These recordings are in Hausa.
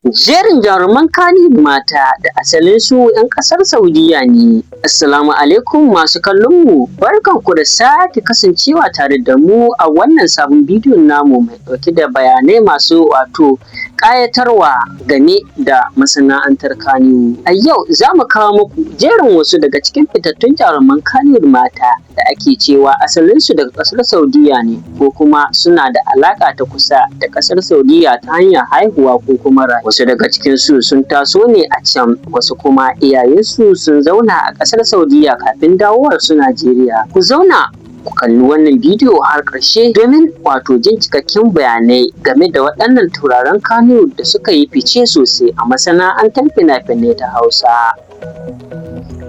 Jerin jaruman Kannywood mata da asalinsu 'yan ƙasar Saudiyya ne. Assalamu alaikum masu kallon mu, barkanku da sake kasancewa tare da mu a wannan sabon bidiyon namu mai ɗauke da bayanai masu ƙayatarwa game da masana'antar Kannywood. A yau za mu kawo muku jerin wasu daga cikin fitattun jaruman Kannywood mata da ake cewa asalinsu daga ƙasar Saudiyya ne ko kuma suna da alaƙa ta kusa da ƙasar Saudiyya ta hanyar haihuwa ko kuma rayuwa. Wasu daga cikinsu sun taso ne a can, wasu kuma iyayensu sun zauna a ƙasar Saudiyya kafin dawowarsu Najeriya. Ku zauna ku kalli wannan bidiyo har ƙarshe domin jin cikakken bayanai game da waɗannan tauraron Kannywood da suka yi fice sosai a masana'antar fina-finai ta Hausa.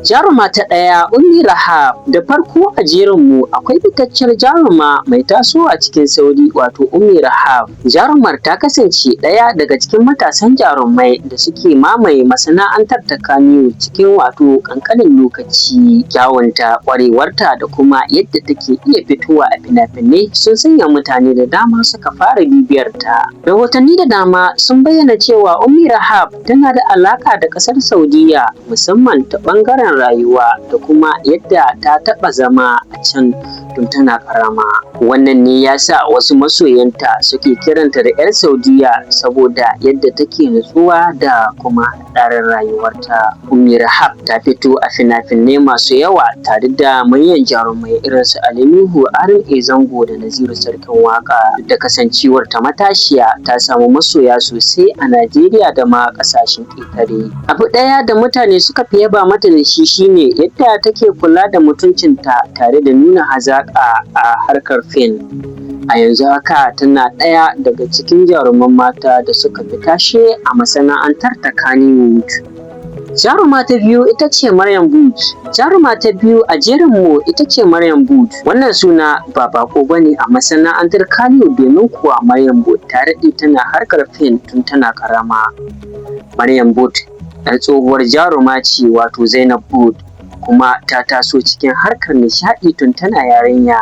Jaruma ta ɗaya, Ummi Rahab. Da farko a jerinmu akwai fitacciyar jaruma mai tasowa cikin sauri Ummi Rahab. Jarumar ta kasance ɗaya daga cikin matasan jarumai da suke mamaye masana'antar ta Kannywood cikin ƙanƙanin lokaci. Kyawunta, ƙwarewarta da kuma yadda take iya fitowa a fina-finai sun sanya mutane da dama suka fara bibiyar ta. Rahotanni da dama sun bayyana cewa Ummi Rahab tana da alaƙa da ƙasar Saudiyya musamman ta ɓangaren rayuwa da kuma yadda ta taɓa zama a can tun tana ƙarama. Wannan ne ya sa wasu masoyanta suke kiranta da 'yar Saudiyya saboda yadda take nutsuwa da kuma tsarin rayuwarta. Ummi Rahab ta fito a fina-finai masu yawa tare da manyan jarumai irin su Ali Nuhu, RM Zango da Naziru Sarkin Waƙa. Da kasancewar ta matashiya, ta samu masoya sosai a Najeriya da ma ƙasashen ƙetare. Abu ɗaya da mutane suka fi yaba mata da shi shine yadda take kula da mutuncinta tare da nuna hazaƙa a harkar fim. A yanzu haka tana ɗaya daga cikin jaruman mata da suka fi tashe a masana'antar ta Kannywood. Jaruma ta biyu ita ce Maryam Booth. Jaruma ta biyu a jerinmu ita ce Maryam Booth. Wannan suna ba bako bane a masana'antar Kannywood domin kuwa Maryam Booth ta daɗe tana harkar fim tun tana ƙarama. Maryam Booth ɗan tsohuwar jaruma ce Zainab Booth, kuma ta taso cikin harkar nishaɗi tun tana yarinya.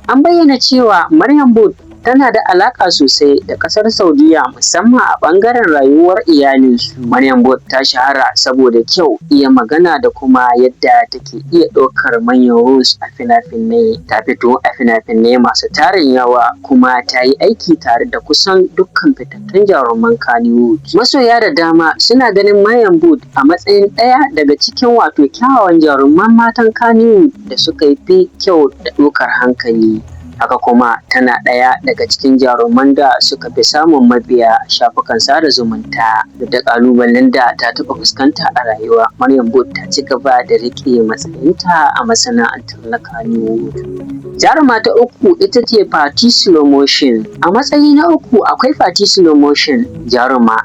An bayyana cewa Maryam Booth tana da alaƙa sosai da ƙasar Saudiyya musamman a ɓangaren rayuwar iyalinsu. Maryam Booth ta shahara saboda kyau, iya magana da kuma yadda take iya ɗaukar manyan roles a fina-finai. Ta fito a fina-finai masu tarin yawa kuma ta yi aiki tare da kusan dukkan fitattun jaruman Kannywood. Masoya da dama suna ganin Maryam Booth a matsayin ɗaya daga cikin kyawawan jaruman matan Kannywood da suka fi kyau da ɗaukar hankali. Haka kuma tana ɗaya daga cikin jaruman da suka fi samun mabiya a shafukan sada zumunta. Da ƙalubalen da ta taɓa fuskanta a rayuwa, Maryam Booth ta ci gaba da riƙe matsayinta a masana'antar na Kannywood. Jaruma ta uku ita ce Fati Slow Motion. A matsayi na uku akwai Fati Slow Motion. Jaruma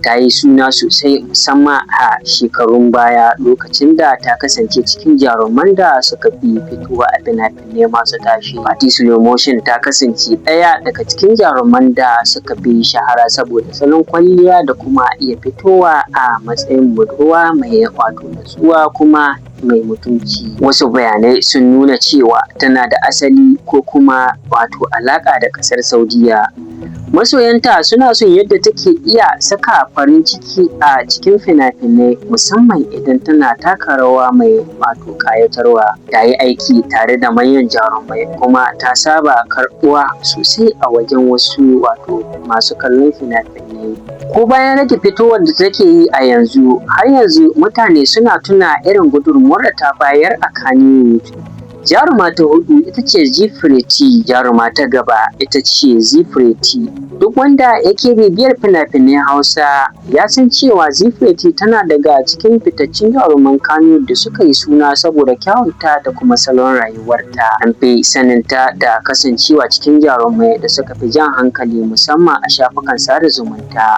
ta yi suna sosai musamman a shekarun baya lokacin da ta kasance cikin jaruman da suka fi fitowa a fina-finai masu tashi. Fati Slow Motion ta kasance ɗaya daga cikin jaruman da suka fi shahara saboda salon kwalliya da kuma iya fitowa a matsayin budurwa mai natsuwa kuma mai mutunci. Wasu bayanai sun nuna cewa tana da asali ko kuma alaƙa da ƙasar Saudiyya. Masoyanta suna son yadda take iya saka farin ciki a cikin fina-finai musamman idan tana taka rawa mai ƙayatarwa. Ta yi aiki tare da manyan jarumai kuma ta saba karɓuwa sosai a wajen wasu masu kallon fina-finai. Ko bayan rage fitowar da take yi a yanzu, har yanzu mutane suna tuna irin gudunmuwar da ta bayar a Kannywood. Jaruma ta hudu ita ce Zifreti. Jaruma ta gaba ita ce Zifreti. Duk wanda yake bibiyar fina-finan Hausa ya san cewa Zifreti tana daga cikin fitaccen jaruman Kannywood da suka yi suna saboda kyawunta da kuma salon rayuwarta. An fi saninta da kasancewa cikin jarumai da suka fi jan hankali musamman a shafukan sada zumunta.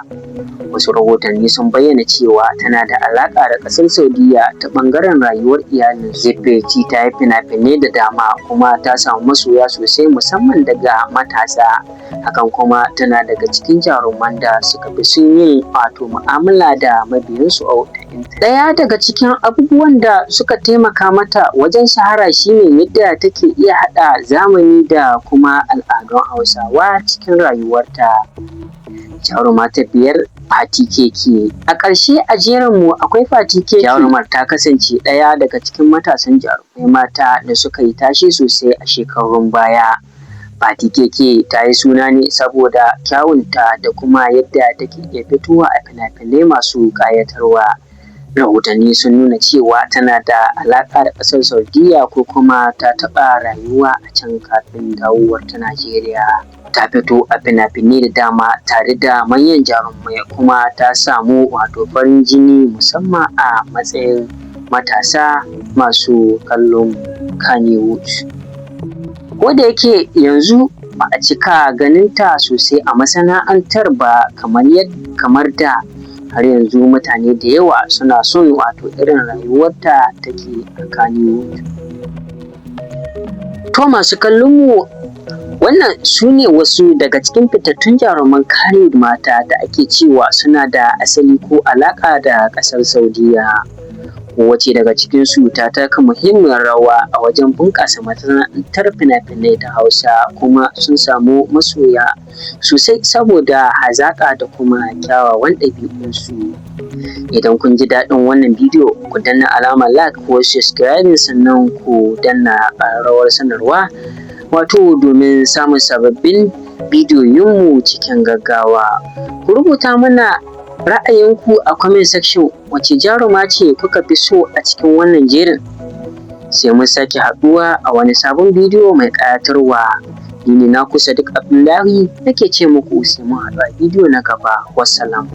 Wasu rahotanni sun bayyana cewa tana da alaƙa da ƙasar Saudiyya ta ɓangaren rayuwar iyalin. Zifreti ta yi fina-finai da dama kuma ta samu masoya sosai musamman daga matasa. Hakan kuma tana daga cikin jaruman da suka fi son yin mu'amala da mabiyansu a intanet. Ɗaya daga cikin abubuwan da suka taimaka mata wajen shahara shine yadda take iya haɗa zamani da kuma al'adun Hausawa cikin rayuwarta. Jaruma ta biyar Fati Keke. A ƙarshe a jerin mu akwai Fati Keke. Jarumar ta kasance ɗaya daga cikin matasan jarumai mata da suka yi tashe sosai a shekarun baya. Fati Keke ta yi suna ne saboda kyawunta da kuma yadda take iya fitowa a fina-finai masu ƙayatarwa. Rahotanni sun nuna cewa tana da alaƙa da ƙasar Saudiyya ko kuma ta taɓa rayuwa a can kafin dawowar ta Najeriya. Ta fito a fina-finai da dama tare da manyan jarumai kuma ta samu farin jini musamman a matsayin matasa masu kallon Kannywood. Koda yake yanzu ba a cika ganinta sosai a masana'antar ba kamar da, har yanzu mutane da yawa suna son irin rayuwarta take a Kannywood. To masu kallon mu, wannan su ne wasu daga cikin fitattun jaruman Kannywood mata da ake cewa suna da asali ko alaƙa da ƙasar Saudiyya. Kowace daga cikinsu ta taka muhimmiyar rawa a wajen bunƙasa masana'antar fina-finai ta Hausa, kuma sun samu masoya sosai saboda hazaƙa da kuma kyawawan ɗabi'unsu. Idan kun ji daɗin wannan bidiyo, ku danna alamar like ko subscribing, sannan ku danna ƙararrawar sanarwa domin samun sababbin bidiyoyinmu cikin gaggawa. Ku rubuta mana ra'ayinku a comment section, wace jaruma ce kuka fi so a cikin wannan jerin? Sai mun sake haɗuwa a wani sabon bidiyo mai ƙayatarwa. Ni ne naku Sadiq Abdullahi, nake ce muku sai mun haɗu a bidiyo na gaba. Wassalam.